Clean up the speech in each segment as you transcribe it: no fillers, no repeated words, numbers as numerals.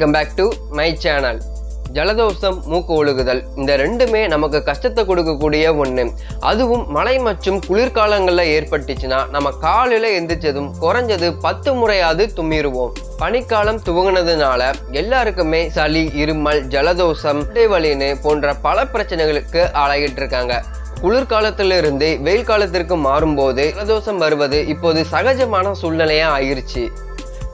Welcome back to my channel. ஜலதோஷம், மூக்கு ஒழுகுதல், இந்த ரெண்டுமே நமக்கு கஷ்டத்தை கொடுக்கக்கூடிய ஒன்று. அதுவும் மழை மற்றும் குளிர்காலங்களில் ஏற்பட்டுச்சுன்னா நம்ம காலையில் எந்திரிச்சதும் குறைஞ்சது 10 முறையாவது தும்மிடுவோம். பனிக்காலம் துவங்கினதுனால எல்லாருக்குமே சளி, இருமல், ஜலதோஷம், வலின்னு போன்ற பல பிரச்சனைகளுக்கு ஆளாகிட்டு இருக்காங்க. குளிர்காலத்திலிருந்து வெயில் காலத்திற்கு மாறும்போது ஜலதோஷம் வருவது இப்போது சகஜமான சூழ்நிலையா ஆயிருச்சு.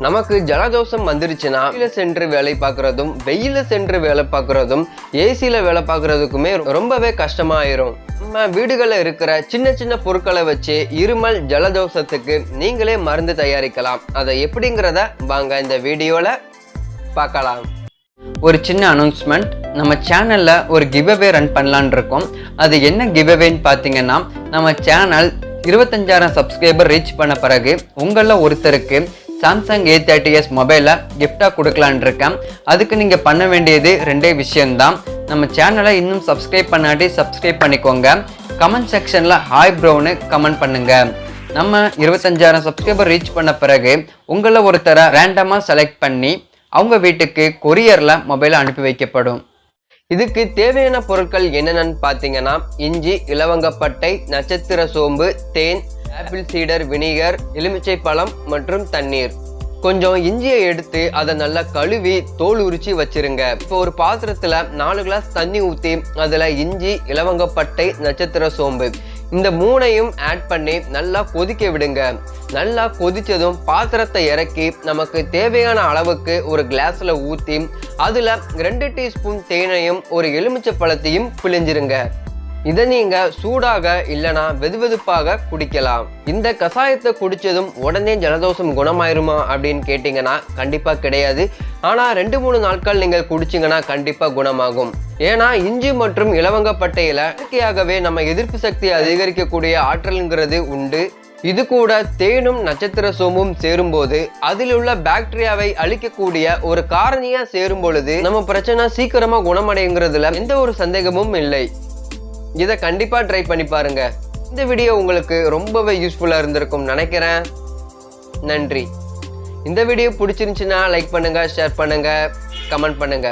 நமக்கு ஜலதோஷம் வந்துருச்சுன்னா வெயில சென்று வேலை பார்க்கறதும், வெயில சென்று வேலை பார்க்கறதும், ஏசியில வேலை பார்க்கறதுக்குமே ரொம்பவே கஷ்டமாயிரும். நம்ம வீடுகளில் இருக்கிற சின்ன சின்ன பொருட்களை வச்சு இருமல், ஜலதோஷத்துக்கு நீங்களே மருந்து தயாரிக்கலாம். அதை எப்படிங்கிறத வாங்க இந்த வீடியோல பார்க்கலாம். ஒரு சின்ன அனௌன்ஸ்மெண்ட், நம்ம சேனல்ல ஒரு கிவ்அவே ரன் பண்ணலான் இருக்கோம். அது என்ன கிவ்அவேன்னு பார்த்தீங்கன்னா, நம்ம சேனல் 25,000 சப்ஸ்கிரைபர் ரீச் பண்ண பிறகு உங்களில் ஒருத்தருக்கு சாம்சங் A30s மொபைலை கிஃப்டாக கொடுக்கலான் இருக்கேன். அதுக்கு நீங்கள் பண்ண வேண்டியது 2 விஷயம்தான். நம்ம சேனலை இன்னும் சப்ஸ்கிரைப் பண்ணாட்டி சப்ஸ்கிரைப் பண்ணிக்கோங்க. கமெண்ட் செக்ஷனில் ஹாய் ப்ரோன்னு கமெண்ட் பண்ணுங்க. நம்ம 25,000 சப்ஸ்கிரைபர் ரீச் பண்ண பிறகு உங்களில் ஒருத்தரை ரேண்டமாக செலக்ட் பண்ணி அவங்க வீட்டுக்கு கொரியரில் மொபைலை அனுப்பி வைக்கப்படும். இதுக்கு தேவையான பொருட்கள் என்னென்னு பார்த்தீங்கன்னா, இஞ்சி, இலவங்கப்பட்டை, நட்சத்திர சோம்பு, தேன், ஆப்பிள் சீடர் வினிகர், எலுமிச்சை பழம் மற்றும் தண்ணீர். கொஞ்சம் இஞ்சியை எடுத்து அதை நல்லா கழுவி தோல் உரிச்சு வச்சிருங்க. இப்போ ஒரு பாத்திரத்துல 4 கிளாஸ் தண்ணி ஊற்றி அதுல இஞ்சி, இலவங்கப்பட்டை, நட்சத்திர சோம்பு இந்த 3ஐயும் ஆட் பண்ணி நல்லா கொதிக்க விடுங்க. நல்லா கொதிச்சதும் பாத்திரத்தை இறக்கி நமக்கு தேவையான அளவுக்கு ஒரு கிளாஸ்ல ஊற்றி அதுல 2 டீஸ்பூன் தேனையும் ஒரு எலுமிச்சை பழத்தையும் பிழிஞ்சிருங்க. இதை நீங்க சூடாக இல்லைனா வெதுவெதுப்பாக குடிக்கலாம். இந்த கஷாயத்தை குடிச்சதும் உடனே ஜலதோஷம் குணமாயிருமா அப்படின்னு கேட்டீங்கன்னா கண்டிப்பா கிடையாது. ஆனா 2-3 நாட்கள் நீங்கள் குடிச்சிங்கன்னா கண்டிப்பா குணமாகும். ஏன்னா இஞ்சி மற்றும் இலவங்கப்பட்டையில இயற்கையாகவே நம்ம எதிர்ப்பு சக்தியை அதிகரிக்கக்கூடிய ஆற்றல்ங்கிறது உண்டு. இது கூட தேனும் நட்சத்திர சோம்பும் சேரும் போது அதில் உள்ள பாக்டீரியாவை அழிக்கக்கூடிய ஒரு காரணியா சேரும் பொழுது நம்ம பிரச்சனை சீக்கிரமா குணமடைங்கிறதுல எந்த ஒரு சந்தேகமும் இல்லை. இதை கண்டிப்பா ட்ரை பண்ணி பாருங்க. இந்த வீடியோ உங்களுக்கு ரொம்பவே யூஸ்ஃபுல்லா இருந்திருக்கும் நினைக்கிறேன். நன்றி. இந்த வீடியோ பிடிச்சிருந்துச்சுன்னா லைக் பண்ணுங்க, ஷேர் பண்ணுங்க, கமெண்ட் பண்ணுங்க.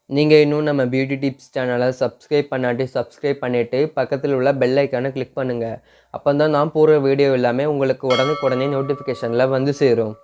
நீங்கள் இன்னும் நம்ம பியூட்டி டிப்ஸ் சேனலை சப்ஸ்கிரைப் பண்ணாட்டி சப்ஸ்கிரைப் பண்ணிவிட்டு பக்கத்தில் உள்ள பெல் ஐக்கானை கிளிக் பண்ணுங்கள். அப்போ தான் நான் போடுற வீடியோ எல்லாமே உங்களுக்கு உடனுக்குடனே நோட்டிஃபிகேஷனில் வந்து சேரும்.